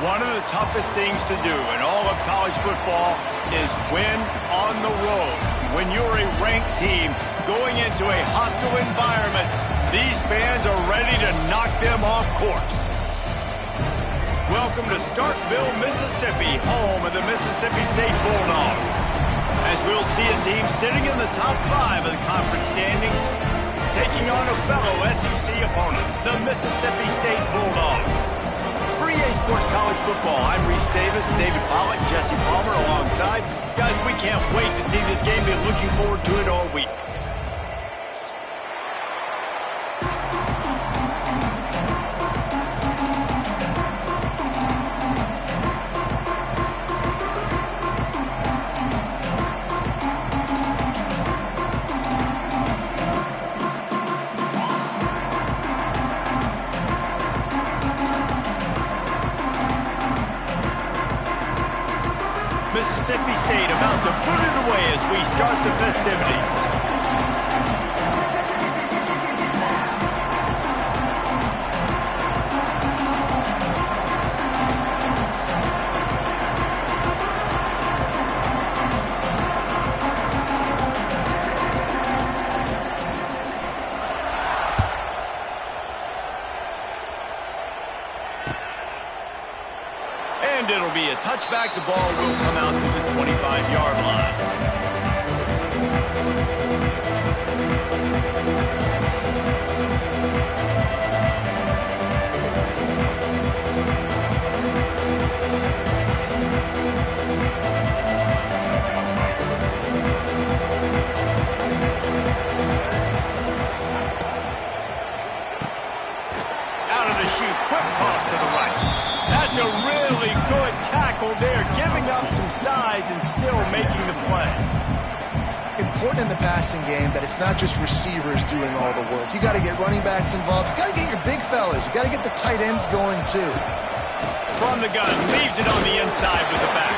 One of the toughest things to do in all of college football is win on the road. When you're a ranked team going into a hostile environment, these fans are ready to knock them off course. Welcome to Starkville, Mississippi, home of the Mississippi State Bulldogs. As we'll see a team sitting in the top 5 of the conference standings, taking on a fellow SEC opponent, the Mississippi State Bulldogs. For EA Sports College Football, I'm Reese Davis, David Pollack, Jesse Palmer alongside. Guys, we can't wait to see this game. Been looking forward to it all week. Mississippi State about to put it away as we start the festivities. And it'll be a touchback. The ball will come out to the 25-yard line. Out of the chute, quick toss to the right. That's a really good tackle there, giving up some size and still making the play. Important in the passing game that it's not just receivers doing all the work. You got to get running backs involved. You got to get your big fellas. You got to get the tight ends going too. From the gun, leaves it on the inside with the back.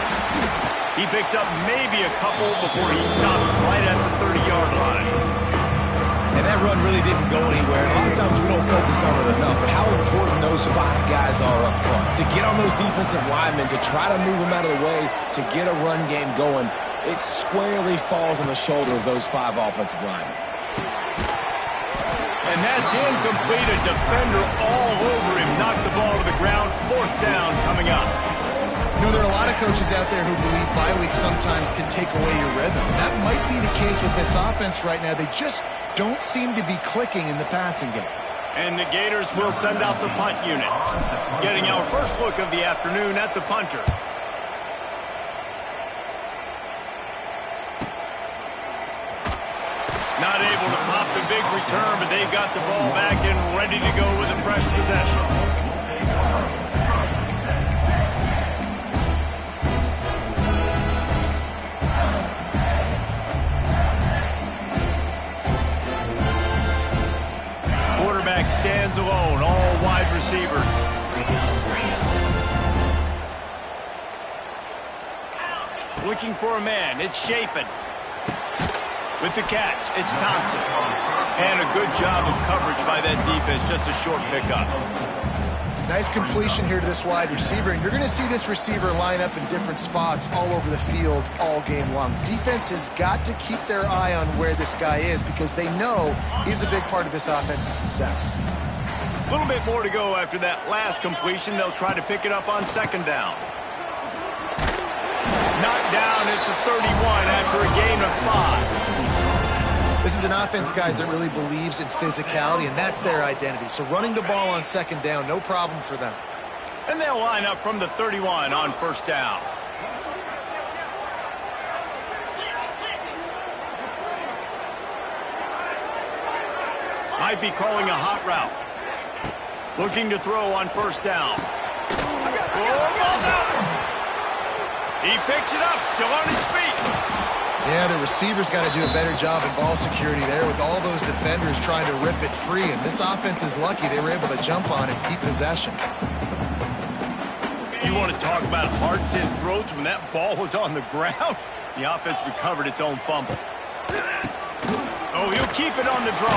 He picks up maybe a couple before he stopped right at the 30-yard line. And that run really didn't go anywhere. And a lot of times we don't focus on it enough, but how important those 5 guys are up front. To get on those defensive linemen, to try to move them out of the way, to get a run game going, it squarely falls on the shoulder of those 5 offensive linemen. And that's incomplete. A defender all over him. Knocked the ball to the ground. 4th down coming up. You know, there are a lot of coaches out there who believe bye week sometimes can take away your rhythm. That might be the case with this offense right now. They just don't seem to be clicking in the passing game. And the Gators will send out the punt unit. Getting our first look of the afternoon at the punter. Not able to pop the big return, but they've got the ball back and ready to go with a fresh possession. Quarterback stands alone, all wide receivers. Looking for a man, it's Shapen. With the catch, it's Thompson. And a good job of coverage by that defense, just a short pickup. Nice completion here to this wide receiver, and you're going to see this receiver line up in different spots all over the field all game long. Defense has got to keep their eye on where this guy is because they know he's a big part of this offense's success. A little bit more to go after that last completion. They'll try to pick it up on 2nd down. Knocked down at the 31 after a gain of 5. This is an offense, guys, that really believes in physicality, and that's their identity. So running the ball on 2nd down, no problem for them. And they'll line up from the 31 on 1st down. Might be calling a hot route. Looking to throw on 1st down. Ball's out. He picks it up, still on his feet. Yeah, the receiver's got to do a better job in ball security there with all those defenders trying to rip it free. And this offense is lucky they were able to jump on and keep possession. You want to talk about hearts and throats when that ball was on the ground? The offense recovered its own fumble. Oh, he'll keep it on the draw.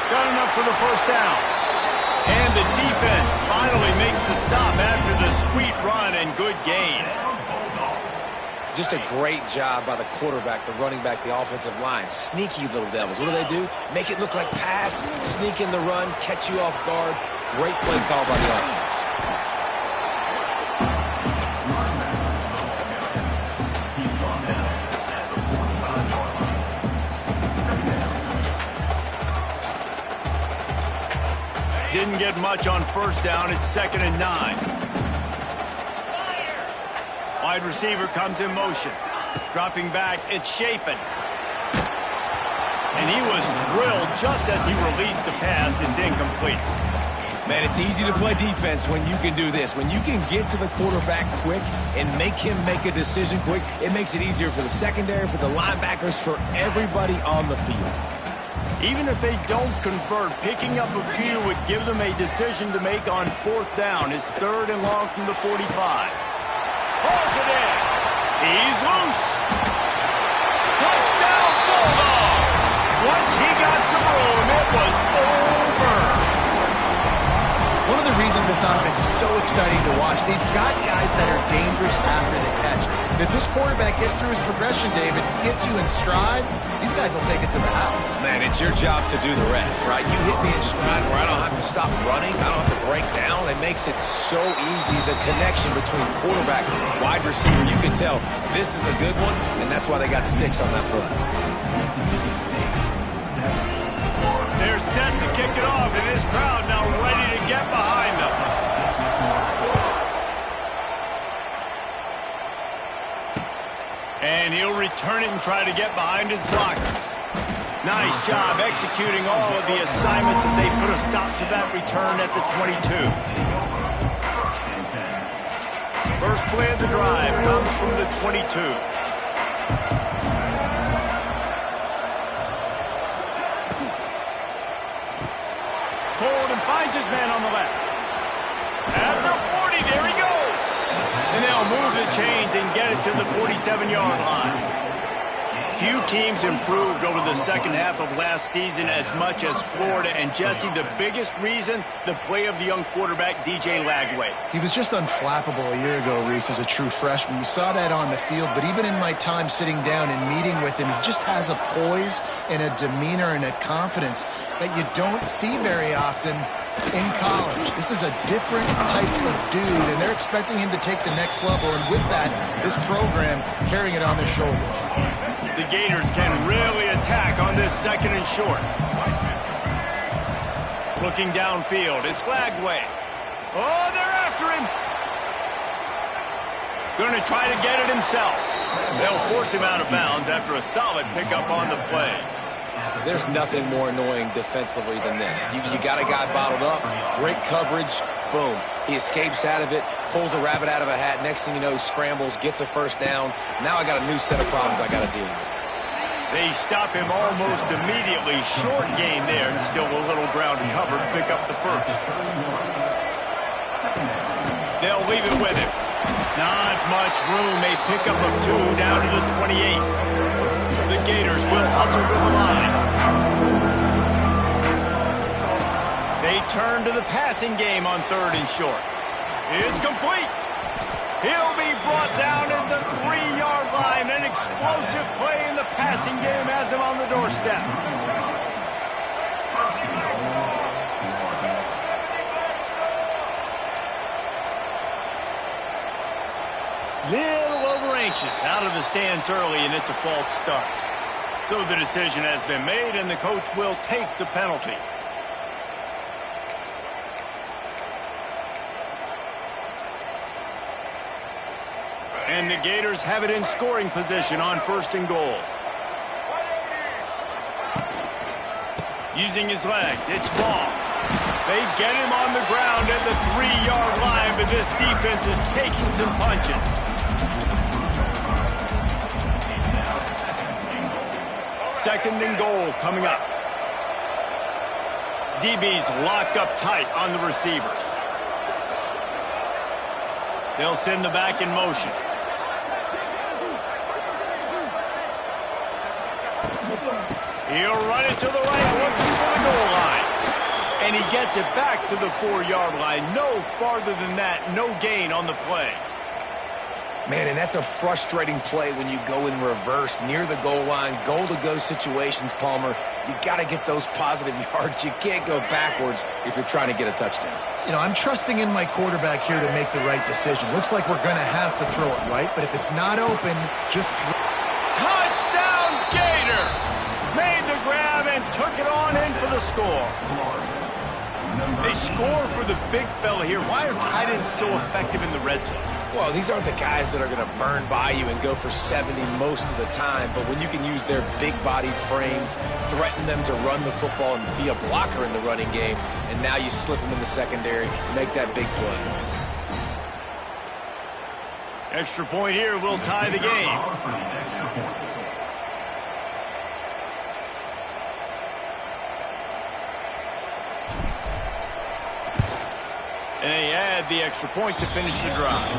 Got enough for the first down. And the defense finally makes the stop after the sweet run and good gain. Just a great job by the quarterback, the running back, the offensive line. Sneaky little devils. What do? Make it look like pass, sneak in the run, catch you off guard. Great play call by the offense. Didn't get much on first down. It's 2nd and 9. Wide receiver comes in motion. Dropping back, it's Shapen. And he was drilled just as he released the pass. It's incomplete. Man, it's easy to play defense when you can do this. When you can get to the quarterback quick and make him make a decision quick, it makes it easier for the secondary, for the linebackers, for everybody on the field. Even if they don't convert, picking up a few would give them a decision to make on 4th down. It's 3rd and long from the 45. Pulls it in. He's loose. Touchdown, Bulldogs. Once he got some room, it was over. One of the reasons this offense is so exciting to watch, they've got guys that are dangerous after the catch. And if this quarterback gets through his progression, David, gets you in stride, these guys will take it to the house. Man, it's your job to do the rest, right? You hit me in stride where I don't have to stop running, I don't have to break down. It makes it so easy, the connection between quarterback and wide receiver. You can tell this is a good one, and that's why they got 6 on that play. They're set to kick it off, and this crowd now ready to get behind them. And he'll return it and try to get behind his blockers. Nice job executing all of the assignments as they put a stop to that return at the 22. First play of the drive comes from the 22. Hold and finds his man on the left. At the 40, there he goes. And they'll move the chains and get it to the 47-yard line. Few teams improved over the second half of last season as much as Florida. And, Jesse, the biggest reason, the play of the young quarterback, DJ Lagway. He was just unflappable a year ago, Reese, as a true freshman. We saw that on the field, but even in my time sitting down and meeting with him, he just has a poise and a demeanor and a confidence that you don't see very often in college. This is a different type of dude, and they're expecting him to take the next level, and with that, this program carrying it on their shoulders. The Gators can really attack on this 2nd and short. Looking downfield, it's Lagway. Oh, they're after him. Going to try to get it himself. They'll force him out of bounds after a solid pickup on the play. There's nothing more annoying defensively than this. You got a guy bottled up, great coverage, boom. He escapes out of it, pulls a rabbit out of a hat. Next thing you know, he scrambles, gets a first down. Now I got a new set of problems I got to deal with. They stop him almost immediately. Short gain there, and still a little ground covered. Pick up the first. They'll leave it with him. Not much room. A pickup of 2 down to the 28. The Gators will hustle to the line. They turn to the passing game on 3rd and short. It's complete. He'll be brought down at the 3-yard line. An explosive play in the passing game has him on the doorstep. Little over anxious out of the stands early, and it's a false start. So the decision has been made, and the coach will take the penalty. And the Gators have it in scoring position on 1st and goal. Using his legs, it's Long. They get him on the ground at the 3-yard line, but this defense is taking some punches. Second and goal coming up. DB's locked up tight on the receivers. They'll send the back in motion. He'll run it to the right, looking for the goal line. And he gets it back to the 4-yard line. No farther than that, no gain on the play. Man, and that's a frustrating play when you go in reverse near the goal line, goal-to-go situations, Palmer. You got to get those positive yards. You can't go backwards if you're trying to get a touchdown. You know, I'm trusting in my quarterback here to make the right decision. Looks like we're going to have to throw it right, but if it's not open, just throw. Touchdown, Gators! Made the grab and took it on in for the score. They score for the big fella here. Why are tight ends so effective in the red zone? Well, these aren't the guys that are going to burn by you and go for 70 most of the time, but when you can use their big-bodied frames, threaten them to run the football and be a blocker in the running game, and now you slip them in the secondary, make that big play. Extra point here will tie the game. And they add the extra point to finish the drive.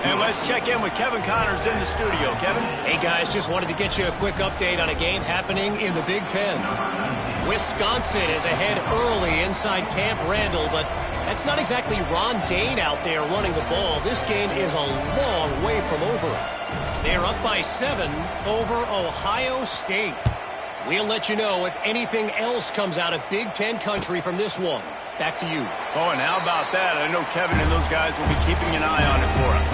And let's check in with Kevin Connors in the studio. Kevin? Hey, guys, just wanted to get you a quick update on a game happening in the Big Ten. Wisconsin is ahead early inside Camp Randall, but that's not exactly Ron Dane out there running the ball. This game is a long way from over. They're up by 7 over Ohio State. We'll let you know if anything else comes out of Big Ten country from this one. Back to you. Oh, and how about that? I know Kevin and those guys will be keeping an eye on it for us.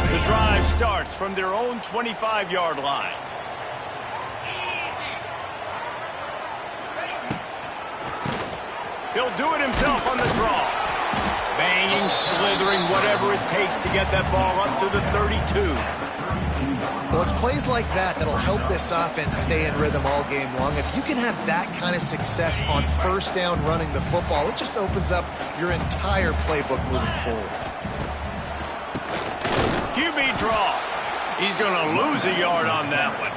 The drive starts from their own 25-yard line. He'll do it himself on the draw. Banging, slithering, whatever it takes to get that ball up to the 32. Well, it's plays like that that'll help this offense stay in rhythm all game long. If you can have that kind of success on first down running the football, it just opens up your entire playbook moving forward. QB draw. He's going to lose a yard on that one.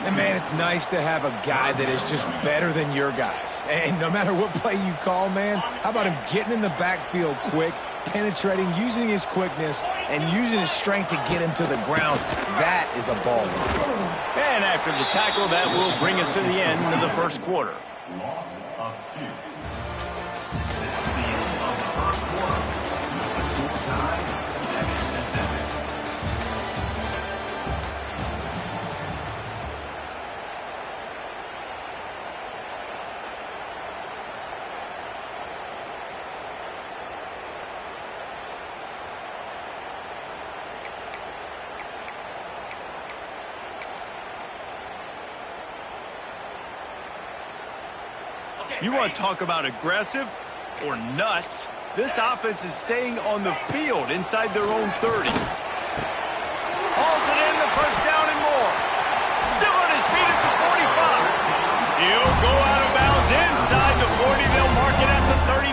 And, man, it's nice to have a guy that is just better than your guys. And no matter what play you call, man, how about him getting in the backfield quick, penetrating, using his quickness, and using his strength to get him to the ground. That is a ball. And after the tackle, that will bring us to the end of the first quarter. Loss of 2. This is the end of the first quarter. The score tied 7-7. You want to talk about aggressive or nuts? This offense is staying on the field inside their own 30. Hauls it in, the first down and more. Still on his feet at the 45. He'll go out of bounds inside the 40. They'll mark it at the 39.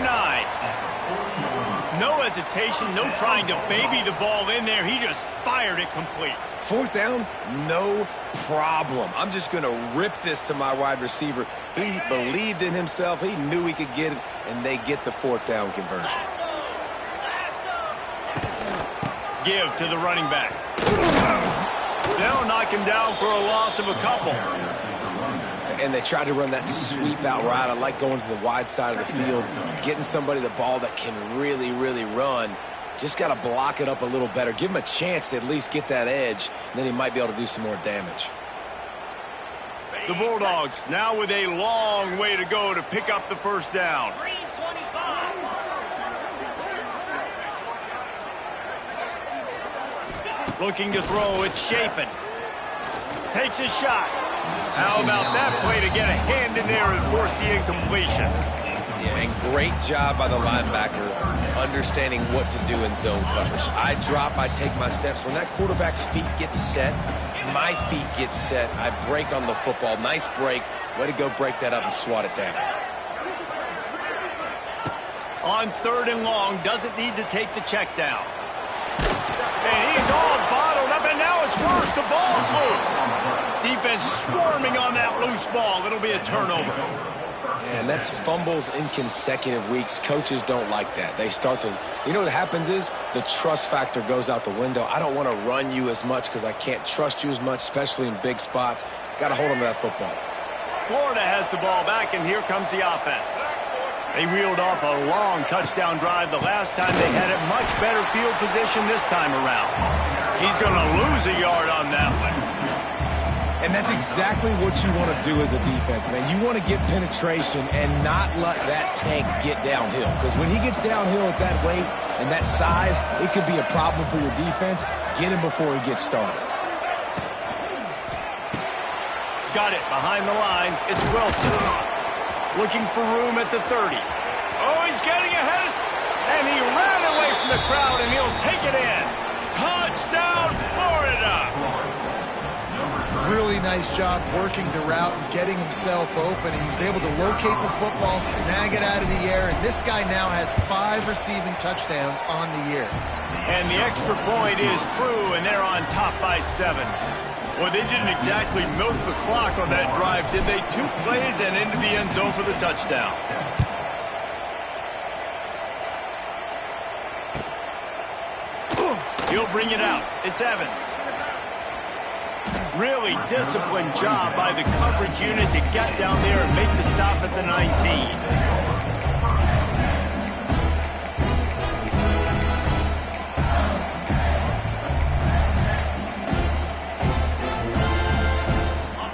No hesitation, no trying to baby the ball in there. He just fired it complete. Fourth down, no problem. I'm just going to rip this to my wide receiver. He believed in himself. He knew he could get it, and they get the fourth down conversion. Give to the running back. They'll knock him down for a loss of a couple. And they tried to run that sweep out right. I like going to the wide side of the field, getting somebody the ball that can really, really run. Just got to block it up a little better. Give him a chance to at least get that edge, and then he might be able to do some more damage. The Bulldogs now with a long way to go to pick up the first down. Looking to throw, it's Chapin. Takes a shot. How about that play to get a hand in there and force the incompletion? Yeah, and great job by the linebacker understanding what to do in zone coverage. I drop, I take my steps. When that quarterback's feet get set, my feet get set, I break on the football. Nice break. Way to go break that up and swat it down. On 3rd and long, doesn't need to take the check down. And he's all bottled up, and now it's worse. The ball's loose. Defense swarming on that loose ball. It'll be a turnover. And that's fumbles in consecutive weeks. Coaches don't like that. They start to, you know what happens is the trust factor goes out the window. I don't want to run you as much because I can't trust you as much, especially in big spots. Got to hold on to that football. Florida has the ball back, and here comes the offense. They reeled off a long touchdown drive the last time. They had a much better field position this time around. He's going to lose a yard on that one. And that's exactly what you want to do as a defense, man. You want to get penetration and not let that tank get downhill. Because when he gets downhill at that weight and that size, it could be a problem for your defense. Get him before he gets started. Got it behind the line. It's Wilson. Looking for room at the 30. Oh, he's getting ahead. And he ran away from the crowd, and he'll take it in. Touchdown, Florida! Really nice job working the route and getting himself open. He was able to locate the football, snag it out of the air, and this guy now has 5 receiving touchdowns on the year. And the extra point is true, and they're on top by 7. Well, they didn't exactly milk the clock on that drive, did they? 2 plays and into the end zone for the touchdown. He'll bring it out. It's Evans. Really disciplined job by the coverage unit to get down there and make the stop at the 19.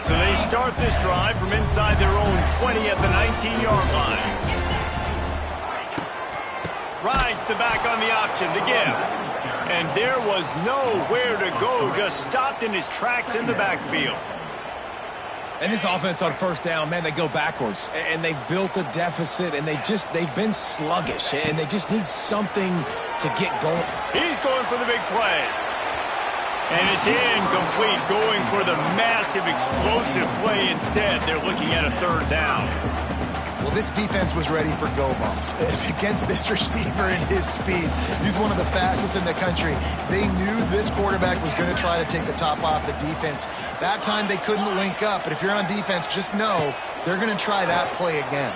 So they start this drive from inside their own 20 at the 19-yard line. Rides the back on the option to give. And there was nowhere to go, just stopped in his tracks in the backfield. And this offense on 1st down, man, they go backwards. And they've built a deficit, and they've been sluggish. And they just need something to get going. He's going for the big play. And it's incomplete, going for the massive explosive play instead. They're looking at a 3rd down. Well, this defense was ready for go balls against this receiver and his speed. He's one of the fastest in the country. They knew this quarterback was going to try to take the top off the defense. That time they couldn't link up, but if you're on defense, just know they're going to try that play again.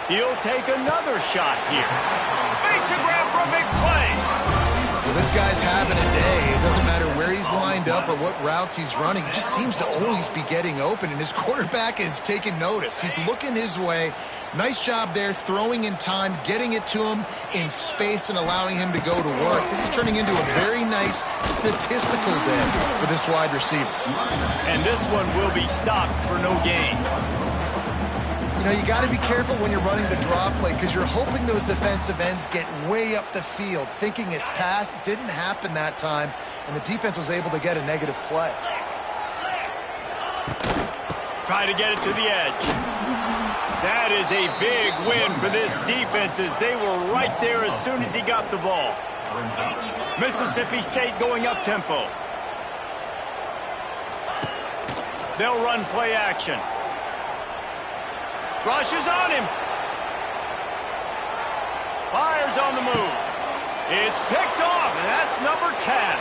He'll take another shot here. Makes a grab for a big play. Well, this guy's having a day. It doesn't matter where he's lined up or what routes he's running. He just seems to always be getting open, and his quarterback is taking notice. He's looking his way. Nice job there, throwing in time, getting it to him in space and allowing him to go to work. This is turning into a very nice statistical day for this wide receiver. And this one will be stopped for no gain. You know, you got to be careful when you're running the draw play because you're hoping those defensive ends get way up the field, thinking it's pass. It didn't happen that time, and the defense was able to get a negative play. Try to get it to the edge. That is a big win for this defense as they were right there as soon as he got the ball. Mississippi State going up tempo. They'll run play action. Rushes on him. Fires on the move. It's picked off, and that's number 10.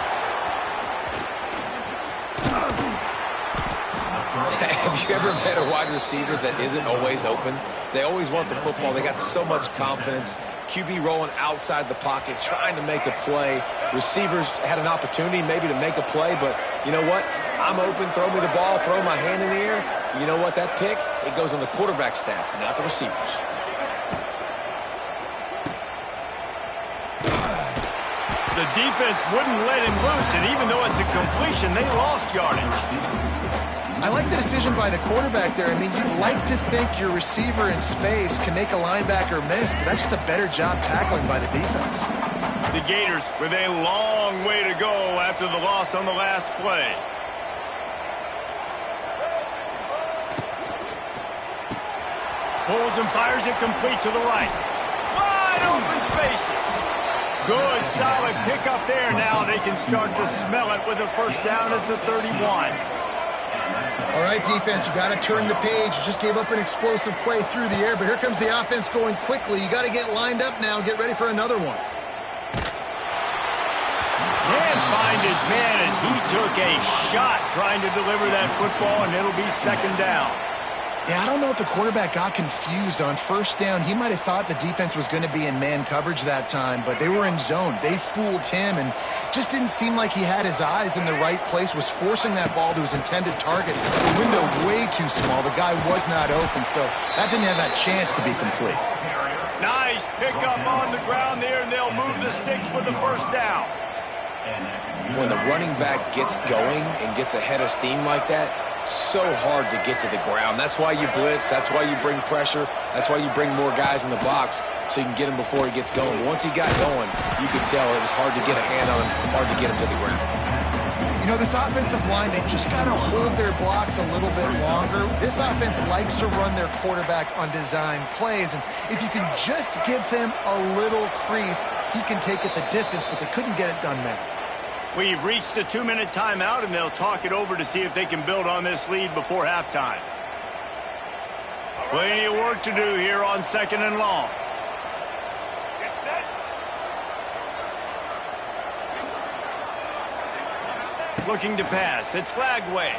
Have you ever met a wide receiver that isn't always open? They always want the football. They got so much confidence. QB rolling outside the pocket, trying to make a play. Receivers had an opportunity maybe to make a play, but you know what? I'm open, throw me the ball, throw my hand in the air. You know what? That pick, it goes on the quarterback stats, not the receivers. The defense wouldn't let him loose, and even though it's a completion, they lost yardage. I like the decision by the quarterback there. I mean, you'd like to think your receiver in space can make a linebacker miss, but that's just a better job tackling by the defense. The Gators with a long way to go after the loss on the last play. Pulls and fires it complete to the right. Wide open spaces. Good, solid pickup there. Now they can start to smell it with a 1st down at the 31. All right, defense, you got to turn the page. You just gave up an explosive play through the air, but here comes the offense going quickly. You got to get lined up now, get ready for another one. Can't find his man as he took a shot trying to deliver that football, and it'll be second down. Yeah, I don't know if the quarterback got confused on first down. He might have thought the defense was going to be in man coverage that time, but they were in zone. They fooled him and just didn't seem like he had his eyes in the right place, was forcing that ball to his intended target. The window way too small. The guy was not open, so that didn't have that chance to be complete. Nice pickup on the ground there, and they'll move the sticks with the first down. When the running back gets going and gets ahead of steam like that, so hard to get to the ground. That's why you blitz. That's why you bring pressure. That's why you bring more guys in the box so you can get him before he gets going. Once he got going, you could tell it was hard to get a hand on him, hard to get him to the ground. You know, this offensive line, they just got to hold their blocks a little bit longer. This offense likes to run their quarterback on design plays, and if you can just give him a little crease, he can take it the distance, but they couldn't get it done there. We've reached the 2-minute timeout, and they'll talk it over to see if they can build on this lead before halftime. Plenty of work to do here on second and long. Get set. Looking to pass. It's Lagway.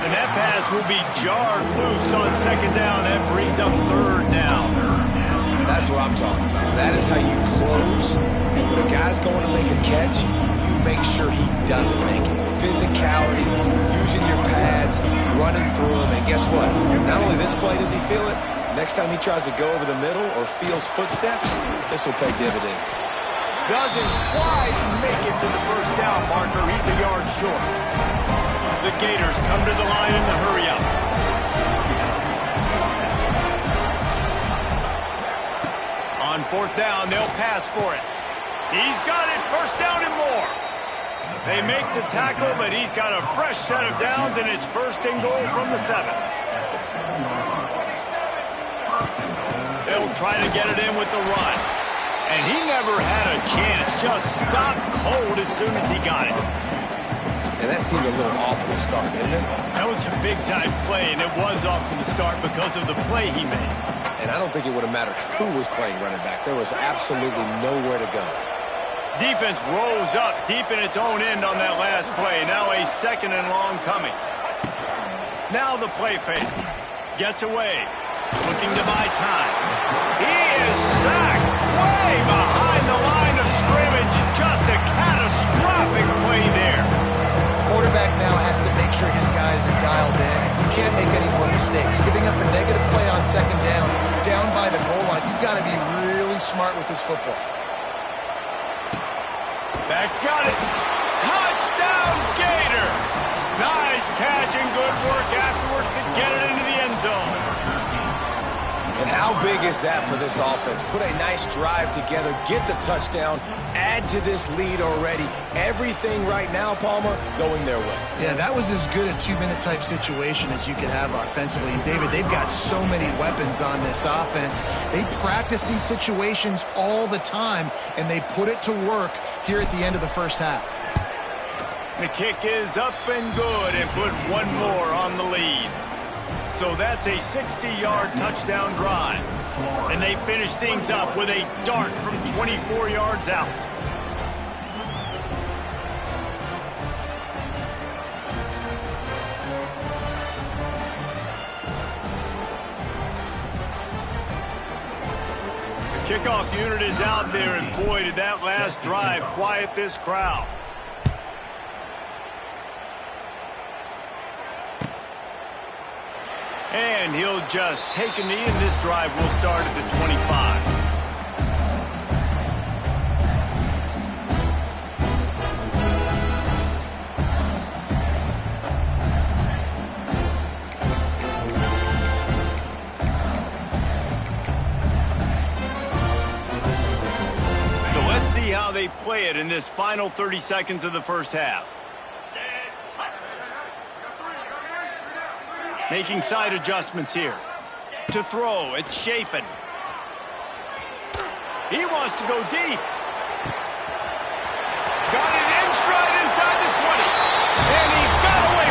And that pass will be jarred loose on second down. That brings up third down. That's what I'm talking about. That is how you close. And when a guy's going to make a catch, you make sure he doesn't make it. Physicality, using your pads, running through him. And guess what? Not only this play does he feel it, next time he tries to go over the middle or feels footsteps, this will pay dividends. Doesn't quite make it to the first down marker. He's a yard short. The Gators come to the line in the hurry-up. On fourth down, they'll pass for it. He's got it, first down and more. They make the tackle, but he's got a fresh set of downs, and it's first and goal from the 7. They'll try to get it in with the run. And he never had a chance, just stopped cold as soon as he got it. And that seemed a little off from the start, didn't it? That was a big-time play, and it was off from the start because of the play he made. And I don't think it would have mattered who was playing running back. There was absolutely nowhere to go. Defense rolls up deep in its own end on that last play. Now a second and long coming. Now the play fake. Gets away. Looking to buy time. He is sacked way behind the line of scrimmage. Just a catastrophic play there. Quarterback now has to make sure his guys are dialed in. You can't make any more mistakes. Giving up a negative play on second down by the goal line, you've got to be really smart with this football. Back's got it. Touchdown, Gator! Nice catch and good work afterwards to get it into the end zone. And how big is that for this offense? Put a nice drive together, get the touchdown, add to this lead already. Everything right now, Palmer, going their way. Yeah, that was as good a 2-minute type situation as you could have offensively. And David, they've got so many weapons on this offense. They practice these situations all the time, and they put it to work here at the end of the first half. The kick is up and good, and put one more on the lead. So that's a 60-yard touchdown drive. And they finish things up with a dart from 24 yards out. The kickoff unit is out there, and boy, did that last drive quiet this crowd. And he'll just take a knee, and this drive will start at the 25. So let's see how they play it in this final 30 seconds of the first half. Making side adjustments here. To throw, it's Shapen. He wants to go deep. Got it in stride inside the 20. And he got away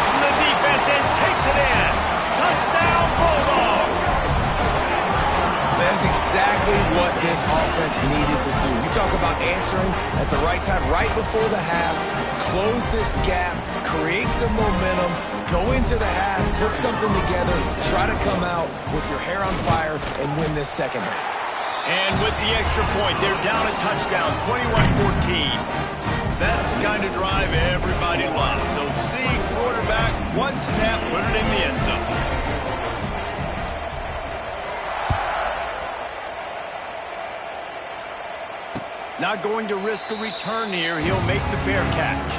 exactly what this offense needed to do. You talk about answering at the right time, right before the half, close this gap, create some momentum, go into the half, put something together, try to come out with your hair on fire and win this second half. And with the extra point, they're down a touchdown, 21-14. That's the kind of drive everybody loves. So see quarterback, one snap, put it in the end zone. Not going to risk a return here. He'll make the fair catch.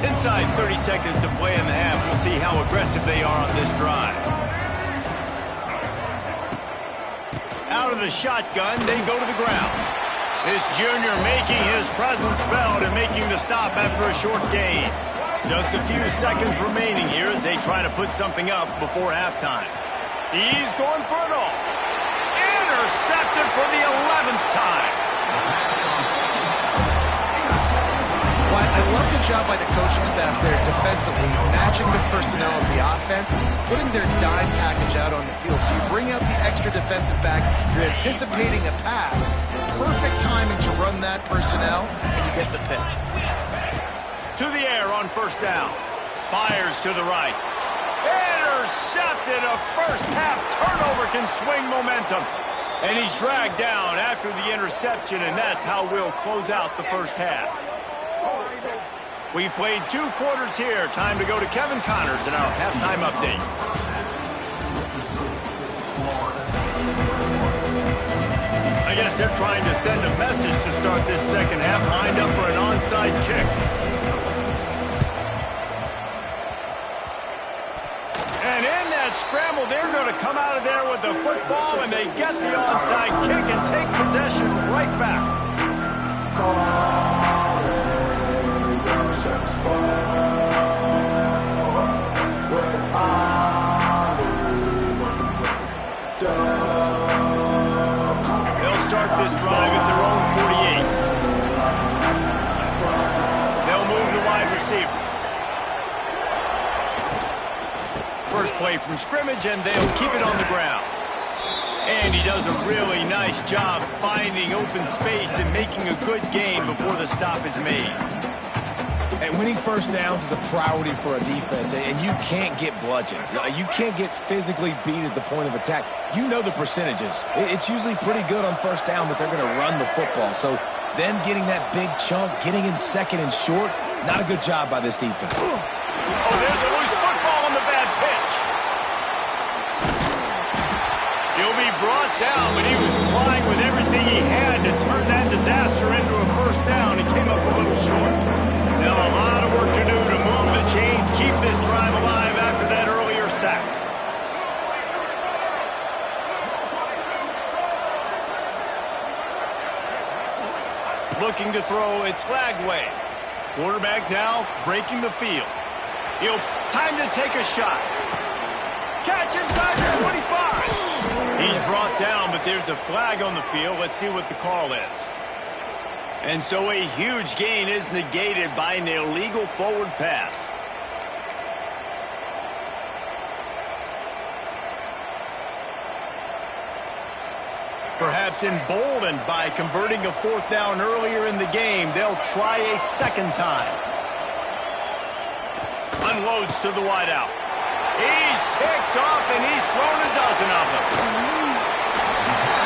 Inside 30 seconds to play in the half. We'll see how aggressive they are on this drive. Out of the shotgun, they go to the ground. This junior making his presence felt and making the stop after a short gain. Just a few seconds remaining here as they try to put something up before halftime. He's going for it all. Intercepted for the 11th time. Well, I love the job by the coaching staff there defensively, matching the personnel of the offense, putting their dime package out on the field. So you bring out the extra defensive back, you're anticipating a pass, perfect timing to run that personnel, and you get the pick. To the air on first down. Fires to the right. Intercepted. A first half turnover can swing momentum. And he's dragged down after the interception, and that's how we'll close out the first half. We've played 2 quarters here. Time to go to Kevin Connors in our halftime update. I guess they're trying to send a message to start this second half, lined up for an onside kick. And in that scramble, they're going to come out of there with the football, and they get the onside kick and take possession right back. They'll start this drive at their own 48. They'll move the wide receiver. First play from scrimmage, and they'll keep it on the ground. And he does a really nice job finding open space and making a good gain before the stop is made. And winning first downs is a priority for a defense, and you can't get bludgeoned. You can't get physically beat at the point of attack. You know the percentages. It's usually pretty good on first down that they're going to run the football. So them getting that big chunk, getting in second and short, not a good job by this defense. Oh, there's a loose football on the bad pitch. He'll be brought down, but he was trying with everything he had to turn that disaster into a first down. He came up a little short. Now a lot of work to do to move the chains, keep this drive alive after that earlier sack. Looking to throw, it's flagged way. Quarterback now breaking the field. He'll time to take a shot. Catch inside the 25. He's brought down, but there's a flag on the field. Let's see what the call is. And so a huge gain is negated by an illegal forward pass. Perhaps emboldened by converting a fourth down earlier in the game, they'll try a second time. Unloads to the wideout. He's picked off, and he's thrown a dozen of them.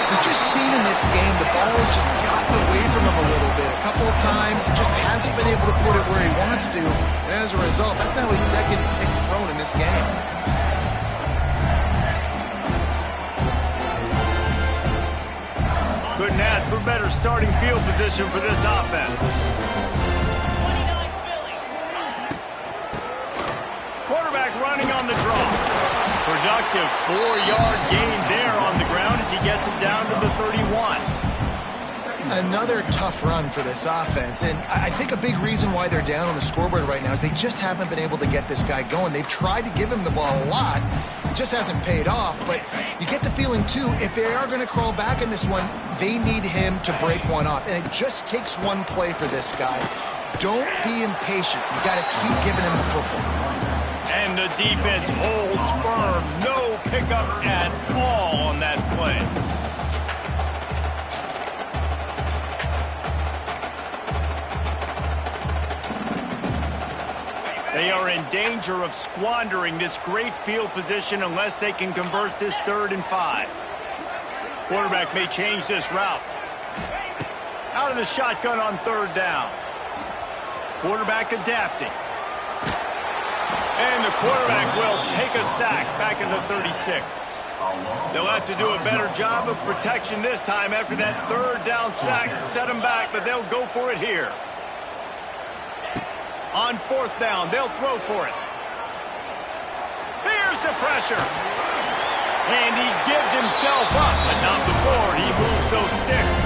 We've just seen in this game the ball has just gotten away from him a little bit. A couple of times, just hasn't been able to put it where he wants to. And as a result, that's now his second pick thrown in this game. Couldn't ask for better starting field position for this offense. Quarterback running on the draw. Productive 4-yard gain there on the ground as he gets it down to the 31. Another tough run for this offense, and I think a big reason why they're down on the scoreboard right now is they just haven't been able to get this guy going. They've tried to give him the ball a lot. It just hasn't paid off, but you get the feeling, too, if they are going to crawl back in this one, they need him to break one off, and it just takes one play for this guy. Don't be impatient. You got to keep giving him the football. And the defense holds firm. No pickup at all on that play. They are in danger of squandering this great field position unless they can convert this 3rd and 5. Quarterback may change this route. Out of the shotgun on 3rd down. Quarterback adapting. And the quarterback will take a sack back in the 36. They'll have to do a better job of protection this time after that 3rd down sack. Set them back, but they'll go for it here. On 4th down, they'll throw for it. Here's the pressure. And he gives himself up, but not before he moves those sticks.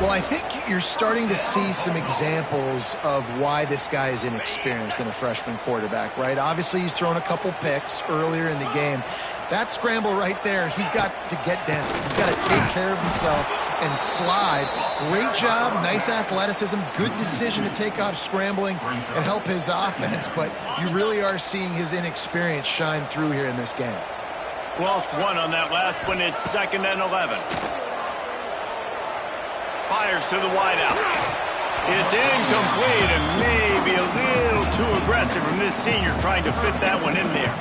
Well, I think you're starting to see some examples of why this guy is inexperienced in a freshman quarterback, right? Obviously, he's thrown a couple picks earlier in the game. That scramble right there, he's got to get down. He's got to take care of himself and slide. Great job, nice athleticism, good decision to take off scrambling and help his offense, but you really are seeing his inexperience shine through here in this game. Lost one on that last one. It's 2nd and 11. Fires to the wideout. It's incomplete and maybe a little too aggressive from this senior trying to fit that one in there.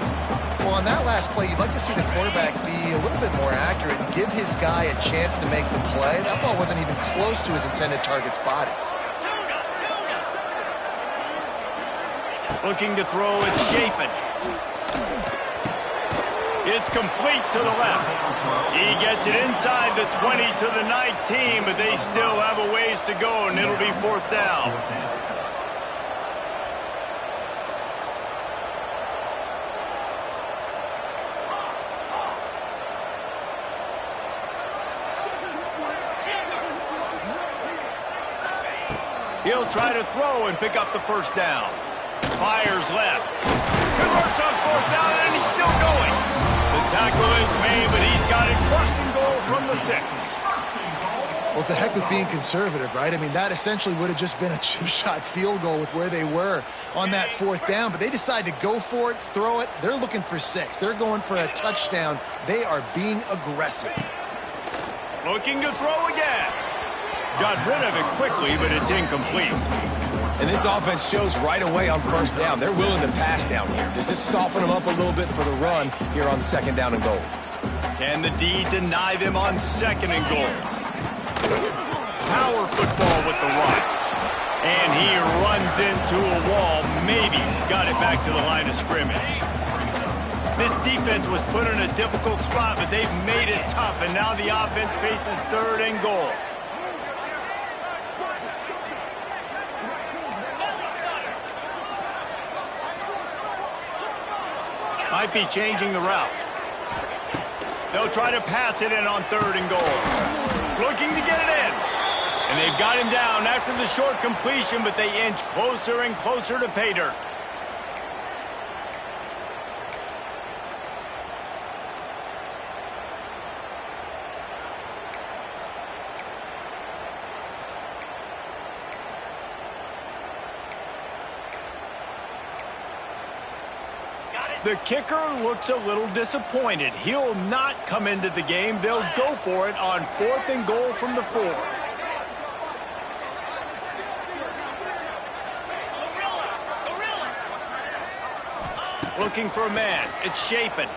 Well, on that last play, you'd like to see the quarterback be a little bit more accurate and give his guy a chance to make the play. That ball wasn't even close to his intended target's body. Looking to throw, it's Chapin. It's complete to the left. He gets it inside the 20 to the 19, but they still have a ways to go, and it'll be 4th down. He'll try to throw and pick up the 1st down. Fires left. Converts on 4th down, and he's still going. The tackle is made, but he's got it 1st and goal from the 6. Well, it's a heck with being conservative, right? I mean, that essentially would have just been a chip shot field goal with where they were on that 4th down, but they decide to go for it, throw it. They're looking for 6. They're going for a touchdown. They are being aggressive. Looking to throw again. Got rid of it quickly, but it's incomplete. And this offense shows right away on 1st down. They're willing to pass down here. Does this soften them up a little bit for the run here on 2nd down and goal? Can the D deny them on 2nd and goal? Power football with the run. And he runs into a wall. Maybe got it back to the line of scrimmage. This defense was put in a difficult spot, but they've made it tough, and now the offense faces 3rd and goal. Might be changing the route. They'll try to pass it in on 3rd and goal. Looking to get it in. And they've got him down after the short completion, but they inch closer and closer to pay dirt. The kicker looks a little disappointed. He'll not come into the game. They'll go for it on 4th and goal from the 4. Looking for a man. It's Chapin.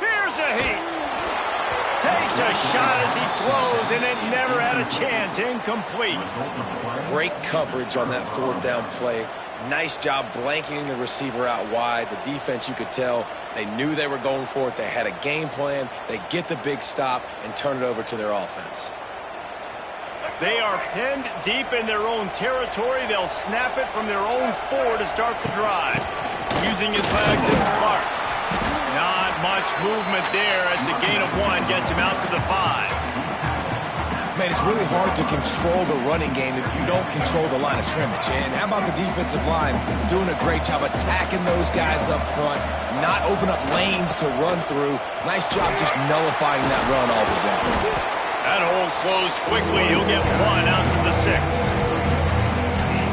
Here's a heat. Takes a shot as he throws, and it never had a chance. Incomplete. Great coverage on that 4th down play. Nice job blanketing the receiver out wide. The defense, you could tell, they knew they were going for it. They had a game plan. They get the big stop and turn it over to their offense. They are pinned deep in their own territory. They'll snap it from their own 4 to start the drive. Using his legs, it's Clark. Not much movement there as the gain of 1 gets him out to the 5. Man, it's really hard to control the running game if you don't control the line of scrimmage. And how about the defensive line doing a great job attacking those guys up front, not open up lanes to run through. Nice job just nullifying that run altogether. That hole closed quickly. He'll get one out to the 6.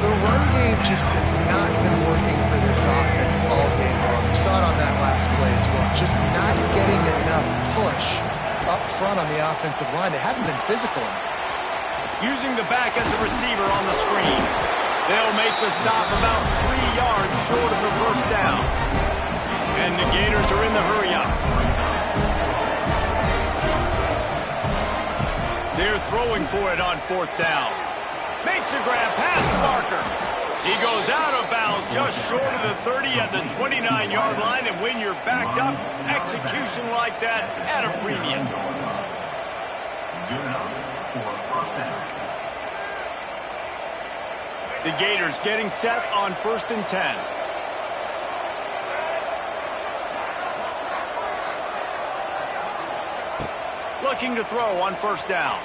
The run game just has not been working for this offense all game long. We saw it on that last play as well. Just not getting enough push up front on the offensive line. They haven't been physical enough. Using the back as a receiver on the screen. They'll make the stop about 3 yards short of the first down. And the Gators are in the hurry-up. They're throwing for it on 4th down. Makes a grab past Parker. He goes out of bounds just short of the 30 at the 29-yard line, and when you're backed up, execution like that at a premium. Good enough for first down. The Gators getting set on 1st and 10. Looking to throw on 1st down.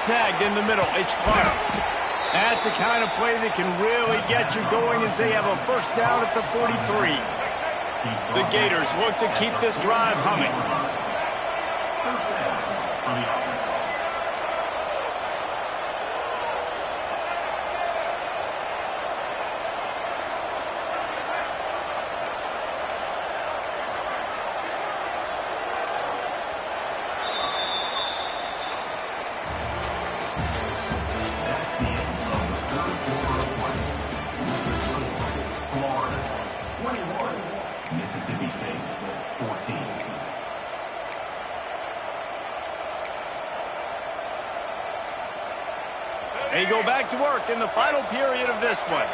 Snagged in the middle, it's Clark. That's the kind of play that can really get you going as they have a 1st down at the 43. The Gators look to keep this drive humming. First down for the offense. They go back to work in the final period of this one.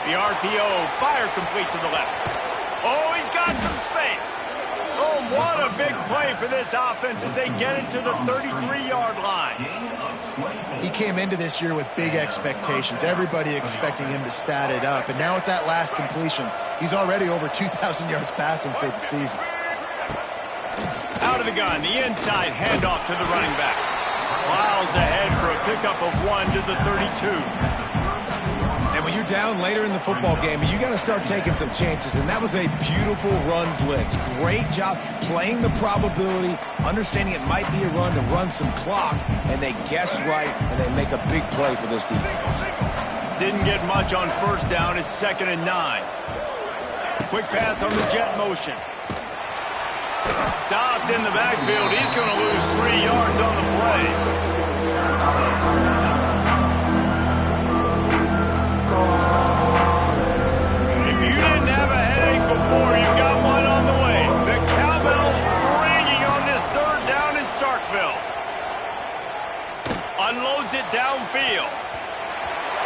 The RPO, fire complete to the left. Oh, he's got some space. Oh, what a big play for this offense as they get it to the 33-yard line. He came into this year with big expectations. Everybody expecting him to stat it up. And now with that last completion, he's already over 2,000 yards passing for the season. Out of the gun, the inside handoff to the running back. Miles ahead for a pickup of 1 to the 32. And when you're down later in the football game, you got to start taking some chances. And that was a beautiful run blitz. Great job playing the probability, understanding it might be a run to run some clock. And they guess right, and they make a big play for this defense. Didn't get much on 1st down. It's 2nd and 9. Quick pass on the jet motion. Stopped in the backfield. He's going to lose 3 yards on the play. If you didn't have a headache before, you got one on the way. The cowbell's ringing on this 3rd down in Starkville. Unloads it downfield.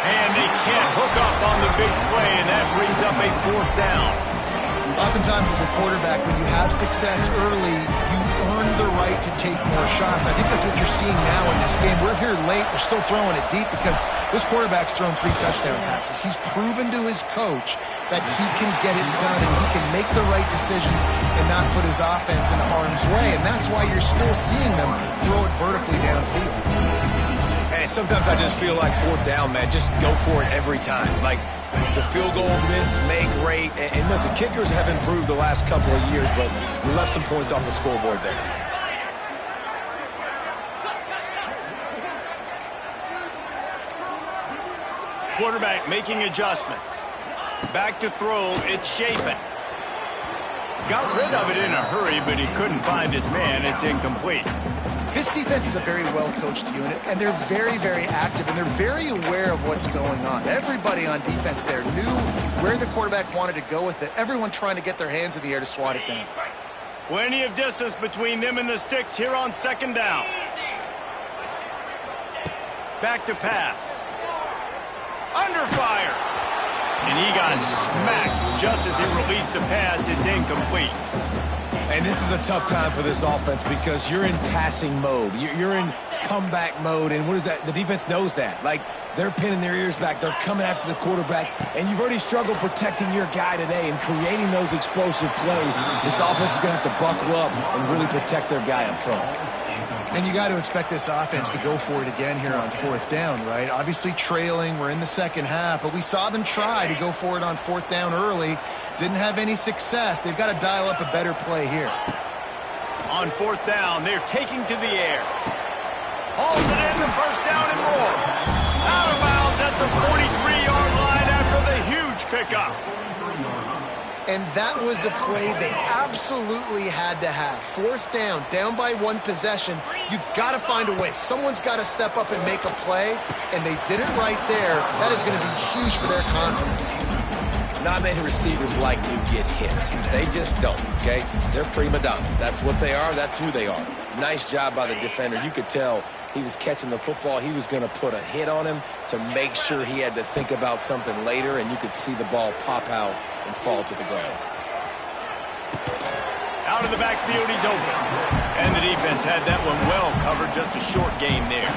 And they can't hook up on the big play, and that brings up a 4th down. Oftentimes as a quarterback, when you have success early, you earn the right to take more shots. I think that's what you're seeing now in this game. We're here late. We're still throwing it deep because this quarterback's thrown 3 touchdown passes. He's proven to his coach that he can get it done and he can make the right decisions and not put his offense in harm's way. And that's why you're still seeing them throw it vertically downfield. And sometimes I just feel like 4th down, man. Just go for it every time. Like, the field goal miss, make great. And listen, kickers have improved the last couple of years, but we left some points off the scoreboard there. Quarterback making adjustments. Back to throw, it's Chapin. Got rid of it in a hurry, but he couldn't find his man. It's incomplete. This defense is a very well-coached unit, and they're very, very active, and they're very aware of what's going on. Everybody on defense there knew where the quarterback wanted to go with it. Everyone trying to get their hands in the air to swat it down. Plenty of distance between them and the sticks here on 2nd down. Back to pass. Under fire. And he got smacked just as he released the pass. It's incomplete. And this is a tough time for this offense because you're in passing mode. You're in comeback mode, and what is that? The defense knows that. Like, they're pinning their ears back. They're coming after the quarterback, and you've already struggled protecting your guy today and creating those explosive plays. This offense is going to have to buckle up and really protect their guy up front. And you got to expect this offense to go for it again here on 4th down, right? Obviously trailing, we're in the second half, but we saw them try to go for it on 4th down early. Didn't have any success. They've got to dial up a better play here. On 4th down, they're taking to the air. Hauls it in, the first down and more. Out of bounds at the 43-yard line after the huge pickup. And that was a play they absolutely had to have. 4th down by 1 possession. You've got to find a way. Someone's got to step up and make a play, and they did it right there. That is going to be huge for their confidence. Not many receivers like to get hit. They just don't, okay? They're prima donnas. That's what they are. That's who they are. Nice job by the defender. You could tell he was catching the football. He was going to put a hit on him to make sure he had to think about something later, and you could see the ball pop out and fall to the ground. Out of the backfield, he's open. And the defense had that one well covered. Just a short gain there.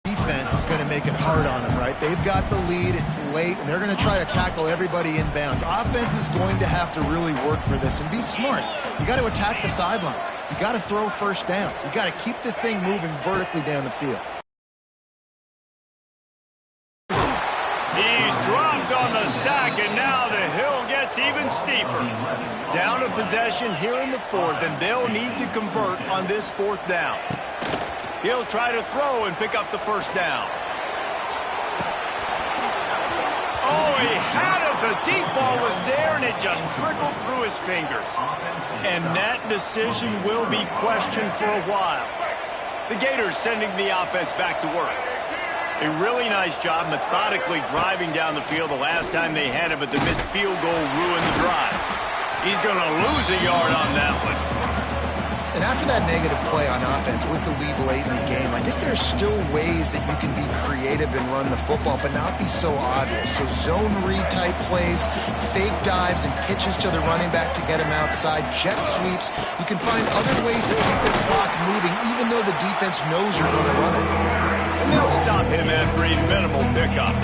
Defense is going to make it hard on them, right? They've got the lead. It's late, and they're going to try to tackle everybody inbounds. Offense is going to have to really work for this and be smart. You got to attack the sidelines. You got to throw first downs. You got to keep this thing moving vertically down the field. He's dropped on the sack, and now the hill gets even steeper. Down a possession here in the 4th, and they'll need to convert on this 4th down. He'll try to throw and pick up the first down. Oh, he had it. The deep ball was there, and it just trickled through his fingers. And that decision will be questioned for a while. The Gators sending the offense back to work. A really nice job methodically driving down the field the last time they had it, but the missed field goal ruined the drive. He's going to lose a yard on that one. And after that negative play on offense with the lead late in the game, I think there's still ways that you can be creative and run the football, but not be so obvious. So zone read type plays, fake dives and pitches to the running back to get him outside, jet sweeps. You can find other ways to keep the clock moving, even though the defense knows you're going to run it. And they'll stop him after a minimal pickup.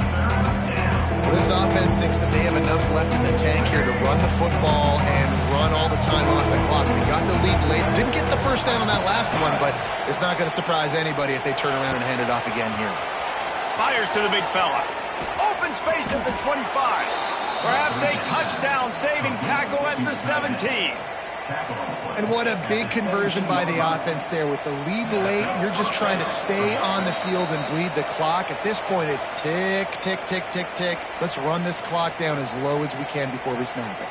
This offense thinks that they have enough left in the tank here to run the football and run all the time off the clock. They got the lead late. Didn't get the first down on that last one, but it's not going to surprise anybody if they turn around and hand it off again here. Fires to the big fella. Open space at the 25. Perhaps a touchdown-saving tackle at the 17. And what a big conversion by the offense there. With the lead late, you're just trying to stay on the field and bleed the clock. At this point, it's tick, tick, tick, tick, tick. Let's run this clock down as low as we can before we snap it.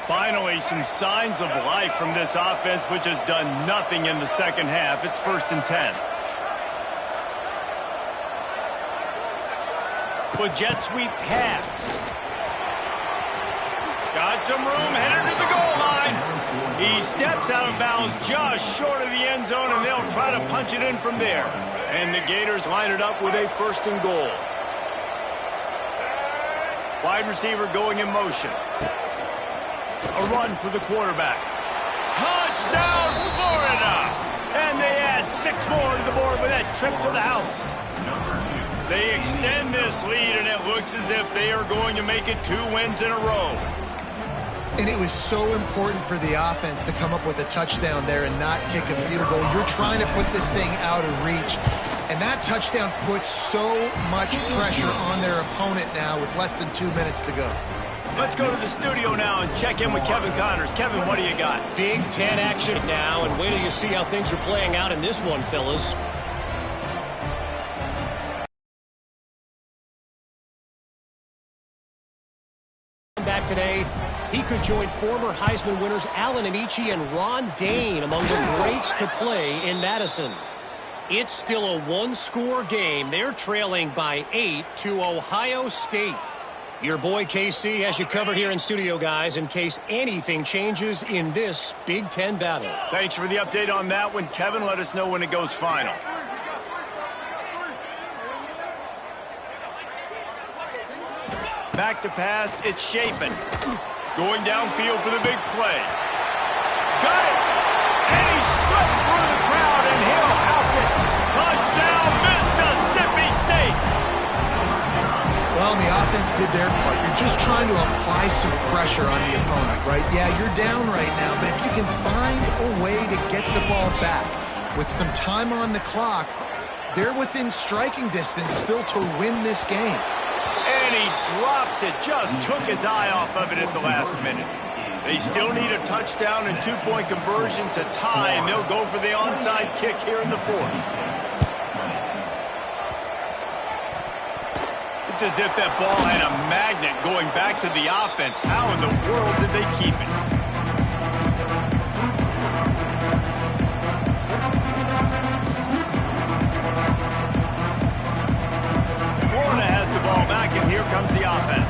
Finally, some signs of life from this offense, which has done nothing in the second half. It's 1st and 10. With jet sweep pass. Got some room, headed to the goal line. He steps out of bounds just short of the end zone, and they'll try to punch it in from there. And the Gators line it up with a 1st and goal. Wide receiver going in motion. A run for the quarterback. Touchdown, Florida! And they add 6 more to the board with that trip to the house. They extend this lead, and it looks as if they are going to make it 2 wins in a row. And it was so important for the offense to come up with a touchdown there and not kick a field goal. You're trying to put this thing out of reach. And that touchdown puts so much pressure on their opponent now with less than 2 minutes to go. Let's go to the studio now and check in with Kevin Connors. Kevin, what do you got? Big Ten action now, and wait till you see how things are playing out in this one, fellas. Back today, he could join former Heisman winners Alan Amici and Ron Dayne among the greats to play in Madison. It's still a 1-score game. They're trailing by 8 to Ohio State. Your boy KC has you covered here in studio, guys, in case anything changes in this Big Ten battle. Thanks for the update on that one, Kevin. Let us know when it goes final. Back to pass, it's Shapen. Going downfield for the big play. Got it! defense did their part. You're just trying to apply some pressure on the opponent, right? Yeah, you're down right now, but if you can find a way to get the ball back with some time on the clock, they're within striking distance still to win this game. And he drops it. Just took his eye off of it at the last minute. They still need a touchdown and two-point conversion to tie, and they'll go for the onside kick here in the fourth. It's as if that ball had a magnet going back to the offense. How in the world did they keep it? Florida has the ball back, and here comes the offense.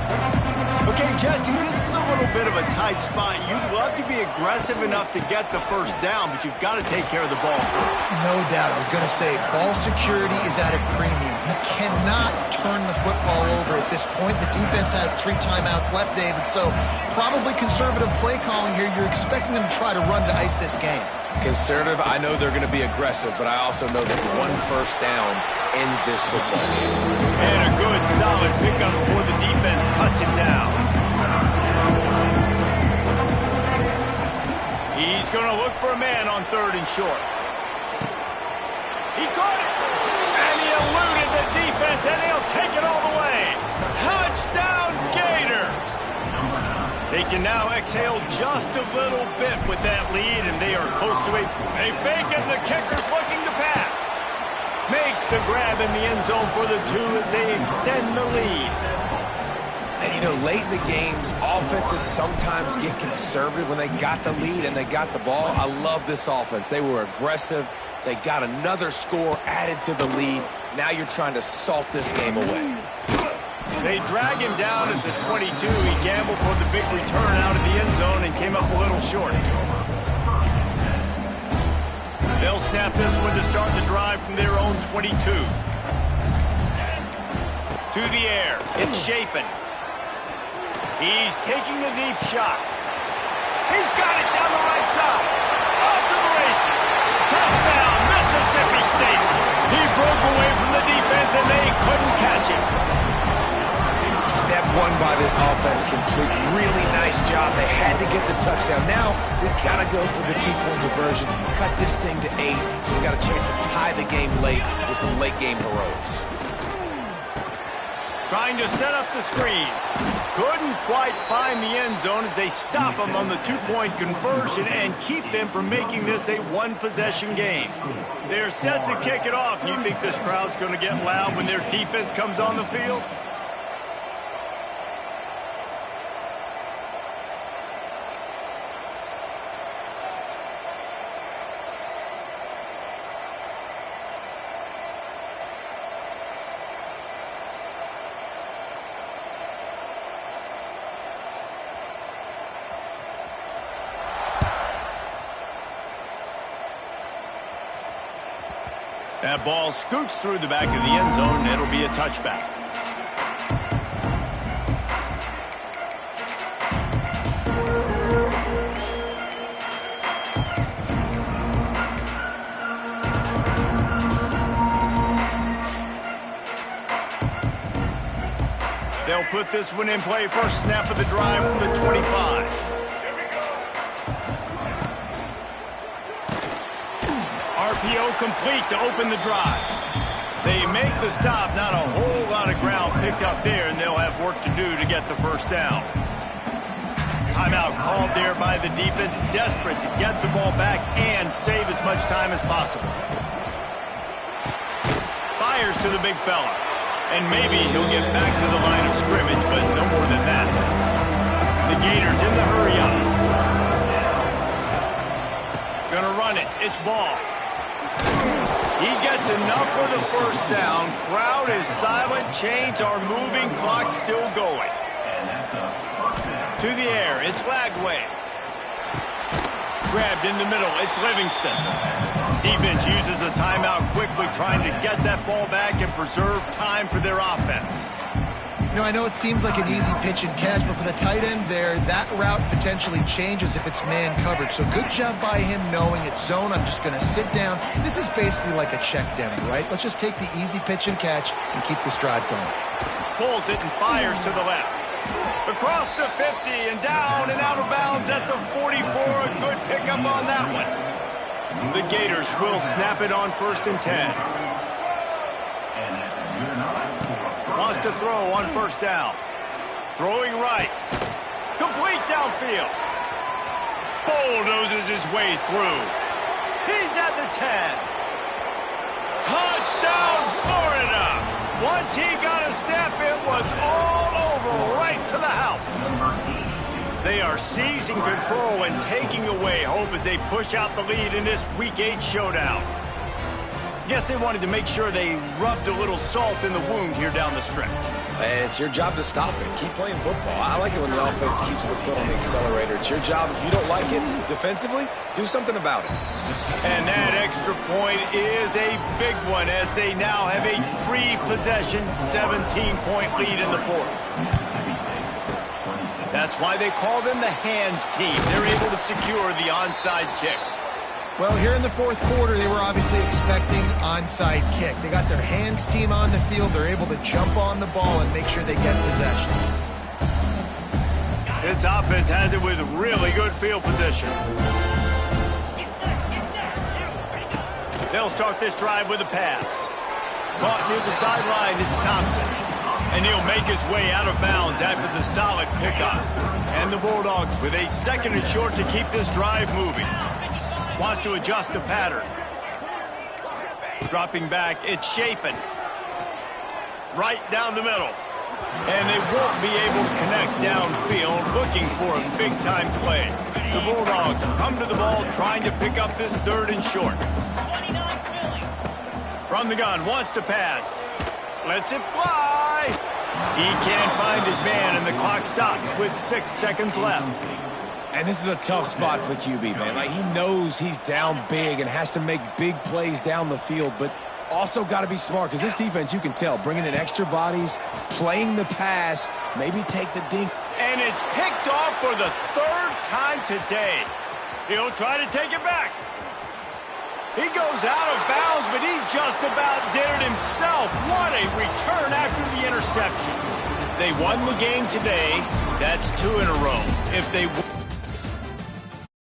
Okay, Jesse, this is a little bit of a tight spot. You'd love to be aggressive enough to get the first down, but you've got to take care of the ball first. No doubt. I was going to say, ball security is at a premium. You cannot turn the football over at this point. The defense has 3 timeouts left, David, so probably conservative play calling here. You're expecting them to try to run to ice this game. Conservative, I know they're going to be aggressive, but I also know that 1 first down ends this football game. And a good, solid pickup before the defense cuts him down. He's going to look for a man on 3rd and short. He caught it, and he eluded the defense, and he'll take it all the way. Touchdown, Gators! They can now exhale just a little bit with that lead, and they are close to it. They fake it, the kicker's looking to pass. Makes the grab in the end zone for the 2 as they extend the lead. And, you know, late in the games, offenses sometimes get conservative when they got the lead and they got the ball. I love this offense. They were aggressive. They got another score added to the lead. Now you're trying to salt this game away. They drag him down at the 22. He gambled for the big return out of the end zone and came up a little short. They'll snap this one to start the drive from their own 22. To the air. It's Shapen. He's taking the deep shot. He's got it down the right side. Off to the races. Touchdown, Mississippi State. He broke away from the defense and they couldn't catch him. Step 1 by this offense complete. Really nice job. They had to get the touchdown. Now we got to go for the 2-point conversion. Cut this thing to 8, so we got a chance to tie the game late with some late game heroics. Trying to set up the screen. Couldn't quite find the end zone as they stop them on the 2-point conversion and keep them from making this a 1-possession game. They're set to kick it off. You think this crowd's going to get loud when their defense comes on the field? That ball scoots through the back of the end zone, and it'll be a touchback. They'll put this one in play. First snap of the drive from the 25. RPO complete to open the drive. They make the stop. Not a whole lot of ground picked up there, and they'll have work to do to get the first down. Timeout called there by the defense, desperate to get the ball back and save as much time as possible. Fires to the big fella. And maybe he'll get back to the line of scrimmage, but no more than that. The Gators in the hurry up. Gonna run it. It's Ball. He gets enough for the first down. Crowd is silent. Chains are moving. Clock still going. To the air. It's Lagway. Grabbed in the middle. It's Livingston. Defense uses a timeout quickly, trying to get that ball back and preserve time for their offense. You know, I know it seems like an easy pitch and catch, but for the tight end there, that route potentially changes if it's man coverage. So good job by him knowing it's zone. I'm just going to sit down. This is basically like a check down, right? Let's just take the easy pitch and catch and keep this drive going. pulls it and fires to the left. Across the 50 and down and out of bounds at the 44. A good pickup on that one. The Gators will snap it on 1st and 10. Wants to throw on 1st down. Throwing right. Complete downfield. Bulldozes his way through. He's at the 10. Touchdown, Florida! Once he got a step, it was all over, right to the house. They are seizing control and taking away hope as they push out the lead in this Week 8 showdown. Guess they wanted to make sure they rubbed a little salt in the wound here down the stretch. And it's your job to stop it. Keep playing football. I like it when the offense keeps the foot on the accelerator. It's your job. If you don't like it defensively, do something about it. And that extra point is a big one as they now have a 3-possession, 17-point lead in the 4th. That's why they call them the hands team. They're able to secure the onside kick. Well, here in the 4th quarter, they were obviously expecting onside kick. They got their hands team on the field. They're able to jump on the ball and make sure they get possession. This offense has it with really good field position. They'll start this drive with a pass. Caught near the sideline, it's Thompson. And he'll make his way out of bounds after the solid pickup. And the Bulldogs with a 2nd and short to keep this drive moving. Wants to adjust the pattern. Dropping back, it's Shapen. Right down the middle. And they won't be able to connect downfield, looking for a big-time play. The Bulldogs come to the ball, trying to pick up this 3rd and short. From the gun, wants to pass. Lets it fly. He can't find his man, and the clock stops with 6 seconds left. And this is a tough spot for the QB, man. Like, he knows he's down big and has to make big plays down the field, but also got to be smart because this defense, you can tell, bringing in extra bodies, playing the pass, maybe take the dink. And it's picked off for the 3rd time today. He'll try to take it back. He goes out of bounds, but he just about did it himself. What a return after the interception. They won the game today. That's 2 in a row. If they